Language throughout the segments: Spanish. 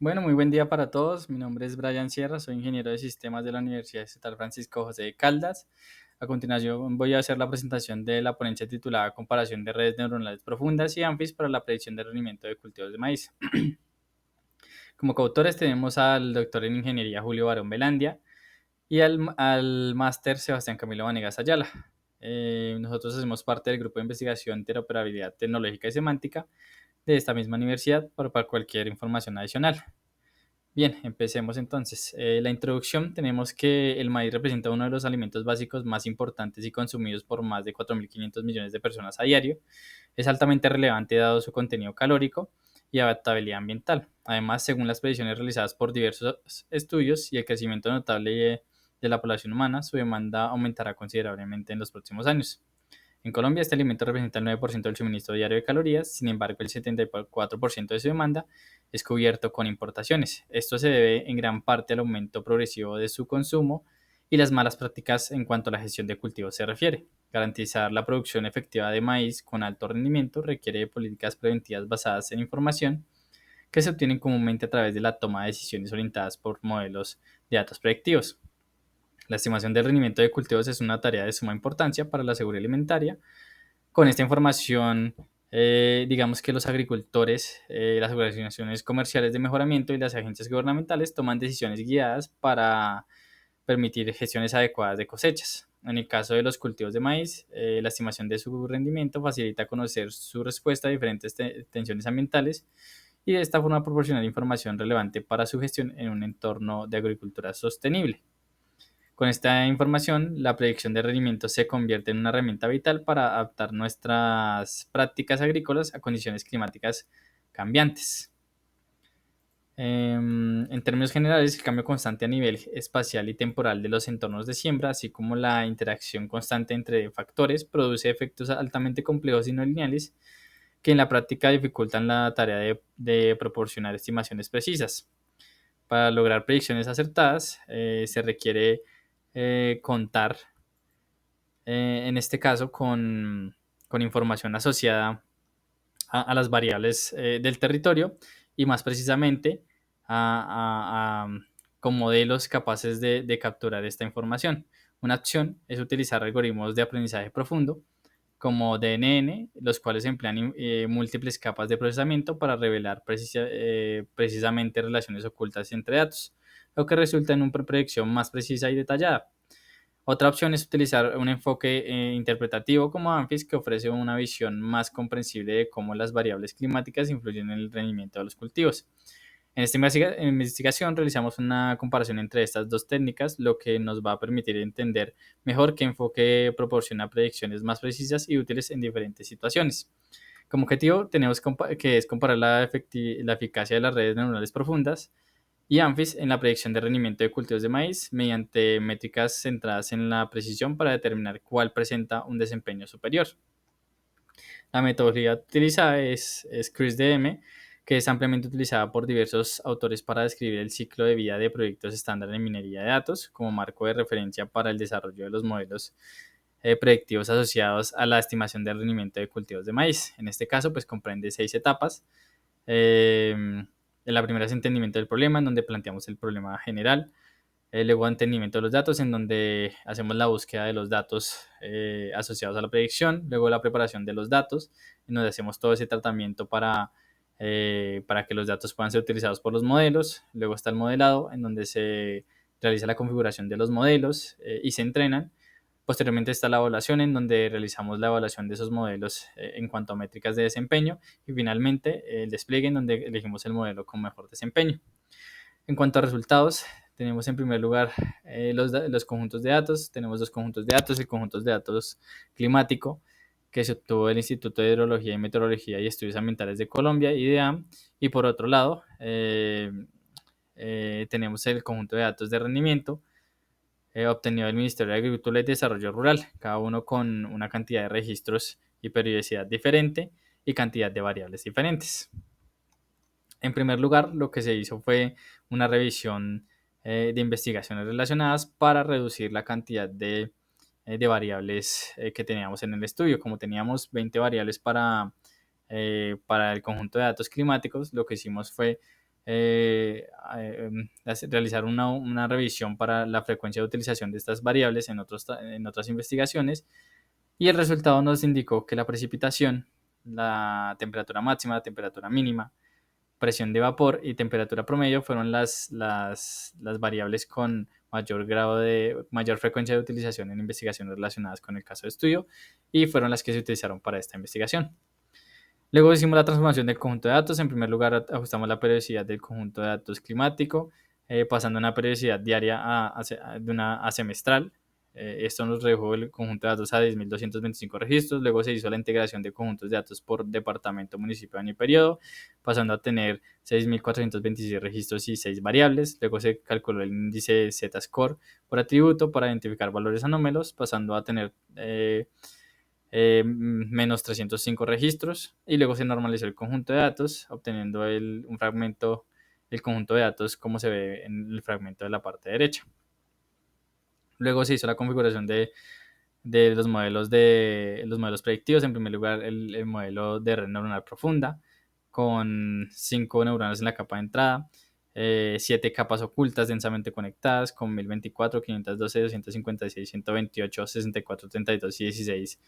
Bueno, muy buen día para todos. Mi nombre es Brian Sierra, soy ingeniero de sistemas de la Universidad Estatal Francisco José de Caldas. A continuación voy a hacer la presentación de la ponencia titulada Comparación de redes neuronales profundas y ANFIS para la predicción de rendimiento de cultivos de maíz. Como coautores tenemos al doctor en ingeniería Julio Barón Velandia y al máster Sebastián Camilo Vanegas Ayala. Nosotros hacemos parte del grupo de investigación Interoperabilidad Tecnológica y Semántica de esta misma universidad para cualquier información adicional. Bien, empecemos entonces. La introducción, tenemos que el maíz representa uno de los alimentos básicos más importantes y consumidos por más de 4.500 millones de personas a diario. Es altamente relevante dado su contenido calórico y adaptabilidad ambiental. Además, según las predicciones realizadas por diversos estudios y el crecimiento notable de la población humana, su demanda aumentará considerablemente en los próximos años. En Colombia, este alimento representa el 9% del suministro diario de calorías, sin embargo, el 74% de su demanda es cubierto con importaciones. Esto se debe en gran parte al aumento progresivo de su consumo y las malas prácticas en cuanto a la gestión de cultivos se refiere. Garantizar la producción efectiva de maíz con alto rendimiento requiere de políticas preventivas basadas en información que se obtienen comúnmente a través de la toma de decisiones orientadas por modelos de datos predictivos. La estimación del rendimiento de cultivos es una tarea de suma importancia para la seguridad alimentaria. Con esta información, digamos que los agricultores, las organizaciones comerciales de mejoramiento y las agencias gubernamentales toman decisiones guiadas para permitir gestiones adecuadas de cosechas. En el caso de los cultivos de maíz, la estimación de su rendimiento facilita conocer su respuesta a diferentes tensiones ambientales y de esta forma proporcionar información relevante para su gestión en un entorno de agricultura sostenible. Con esta información, la predicción de rendimiento se convierte en una herramienta vital para adaptar nuestras prácticas agrícolas a condiciones climáticas cambiantes. En términos generales, el cambio constante a nivel espacial y temporal de los entornos de siembra, así como la interacción constante entre factores, produce efectos altamente complejos y no lineales que en la práctica dificultan la tarea de proporcionar estimaciones precisas. Para lograr predicciones acertadas, se requiere contar, en este caso, con información asociada a las variables del territorio y más precisamente con modelos capaces de capturar esta información. Una acción es utilizar algoritmos de aprendizaje profundo como DNN, los cuales emplean múltiples capas de procesamiento para revelar precisamente relaciones ocultas entre datos, lo que resulta en una predicción más precisa y detallada. Otra opción es utilizar un enfoque interpretativo como ANFIS, que ofrece una visión más comprensible de cómo las variables climáticas influyen en el rendimiento de los cultivos. En esta investigación realizamos una comparación entre estas dos técnicas, lo que nos va a permitir entender mejor qué enfoque proporciona predicciones más precisas y útiles en diferentes situaciones. Como objetivo tenemos que es comparar la eficacia de las redes neuronales profundas y ANFIS en la predicción de rendimiento de cultivos de maíz mediante métricas centradas en la precisión para determinar cuál presenta un desempeño superior. La metodología utilizada es CRISDM, que es ampliamente utilizada por diversos autores para describir el ciclo de vida de proyectos estándar en minería de datos como marco de referencia para el desarrollo de los modelos predictivos asociados a la estimación del rendimiento de cultivos de maíz. En este caso, pues comprende 6 etapas. En la primera es entendimiento del problema, en donde planteamos el problema general. Luego entendimiento de los datos, en donde hacemos la búsqueda de los datos asociados a la predicción. Luego la preparación de los datos, en donde hacemos todo ese tratamiento para que los datos puedan ser utilizados por los modelos. Luego está el modelado, en donde se realiza la configuración de los modelos y se entrenan. Posteriormente está la evaluación, en donde realizamos la evaluación de esos modelos en cuanto a métricas de desempeño. Y finalmente el despliegue, en donde elegimos el modelo con mejor desempeño. En cuanto a resultados, tenemos en primer lugar los conjuntos de datos. Tenemos dos conjuntos de datos: el conjunto de datos climático, que se obtuvo del Instituto de Hidrología y Meteorología y Estudios Ambientales de Colombia, IDEAM. Y por otro lado, tenemos el conjunto de datos de rendimiento obtenido del Ministerio de Agricultura y Desarrollo Rural, cada uno con una cantidad de registros y periodicidad diferente y cantidad de variables diferentes. En primer lugar, lo que se hizo fue una revisión de investigaciones relacionadas para reducir la cantidad de variables que teníamos en el estudio. Como teníamos 20 variables para el conjunto de datos climáticos, lo que hicimos fue realizar una revisión para la frecuencia de utilización de estas variables en otras investigaciones, y el resultado nos indicó que la precipitación, la temperatura máxima, la temperatura mínima, presión de vapor y temperatura promedio fueron las variables con mayor frecuencia de utilización en investigaciones relacionadas con el caso de estudio, y fueron las que se utilizaron para esta investigación. Luego hicimos la transformación del conjunto de datos. En primer lugar, ajustamos la periodicidad del conjunto de datos climático, pasando una periodicidad diaria de una a semestral. Esto nos redujo el conjunto de datos a 10.225 registros. Luego se hizo la integración de conjuntos de datos por departamento, municipio, año y periodo, pasando a tener 6.426 registros y 6 variables. Luego se calculó el índice Z-score por atributo para identificar valores anómalos, pasando a tener menos 305 registros, y luego se normalizó el conjunto de datos, obteniendo un fragmento, el conjunto de datos como se ve en el fragmento de la parte derecha. Luego se hizo la configuración de los modelos predictivos. En primer lugar, el modelo de red neuronal profunda, con 5 neuronas en la capa de entrada, 7 capas ocultas densamente conectadas con 1024, 512, 256, 128, 64, 32 y 16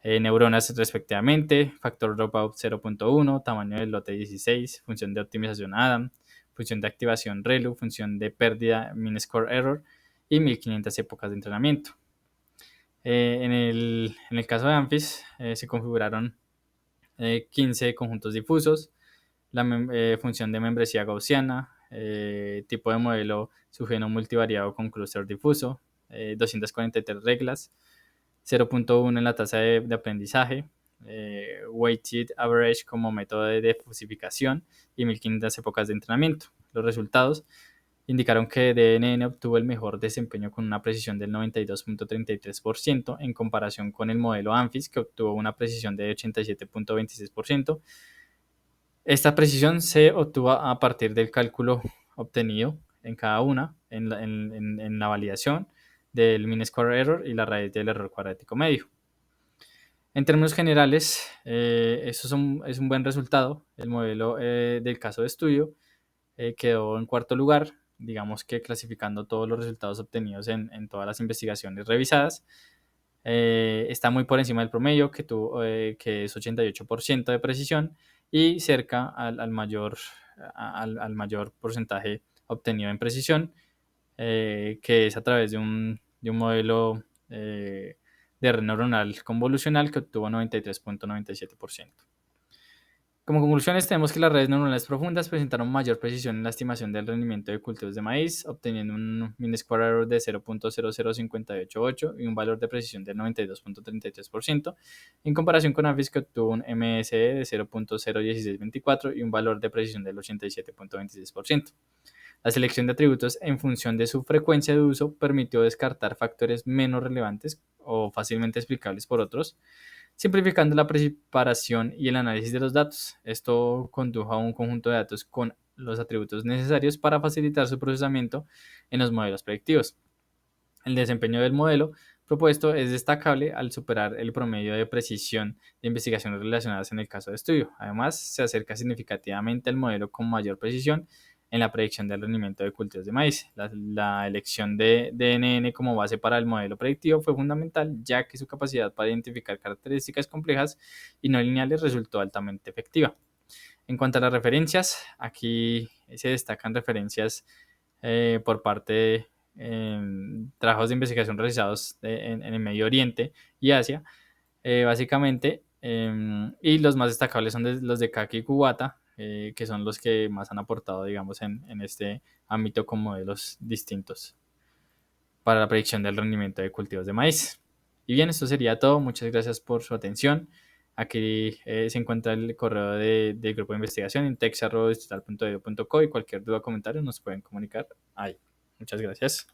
neuronas respectivamente, factor dropout 0.1, tamaño del lote 16, función de optimización Adam, función de activación ReLU, función de pérdida mean score error y 1500 épocas de entrenamiento. En el caso de AMFIS se configuraron 15 conjuntos difusos, la función de membresía gaussiana, tipo de modelo subgeno multivariado con clúster difuso, 243 reglas, 0.1 en la tasa de aprendizaje, weighted average como método de difusificación y 1500 épocas de entrenamiento. Los resultados indicaron que DNN obtuvo el mejor desempeño con una precisión del 92.33% en comparación con el modelo ANFIS, que obtuvo una precisión de 87.26%. Esta precisión se obtuvo a partir del cálculo obtenido en cada una en la validación del mean square error y la raíz del error cuadrático medio. En términos generales, eso es un buen resultado. El modelo del caso de estudio quedó en cuarto lugar, digamos que clasificando todos los resultados obtenidos en todas las investigaciones revisadas. Está muy por encima del promedio, que es 88% de precisión, y cerca al mayor porcentaje obtenido en precisión, que es a través de un modelo de red neuronal convolucional que obtuvo 93.97%. Como conclusiones, tenemos que las redes neuronales profundas presentaron mayor precisión en la estimación del rendimiento de cultivos de maíz, obteniendo un mean square error de 0.00588 y un valor de precisión del 92.33%, en comparación con ANFIS, que obtuvo un MSE de 0.01624 y un valor de precisión del 87.26%. La selección de atributos en función de su frecuencia de uso permitió descartar factores menos relevantes o fácilmente explicables por otros, simplificando la preparación y el análisis de los datos. Esto condujo a un conjunto de datos con los atributos necesarios para facilitar su procesamiento en los modelos predictivos. El desempeño del modelo propuesto es destacable al superar el promedio de precisión de investigaciones relacionadas en el caso de estudio. Además, se acerca significativamente al modelo con mayor precisión en la predicción del rendimiento de cultivos de maíz. La elección de DNN como base para el modelo predictivo fue fundamental, ya que su capacidad para identificar características complejas y no lineales resultó altamente efectiva. En cuanto a las referencias, aquí se destacan referencias por parte de trabajos de investigación realizados en el Medio Oriente y Asia, básicamente, y los más destacables son los de Kaki y Kubata, que son los que más han aportado, digamos, en este ámbito con modelos distintos para la predicción del rendimiento de cultivos de maíz. Y bien, esto sería todo. Muchas gracias por su atención. Aquí se encuentra el correo del grupo de investigación en tex@digital.edu.co, y cualquier duda o comentario nos pueden comunicar ahí. Muchas gracias.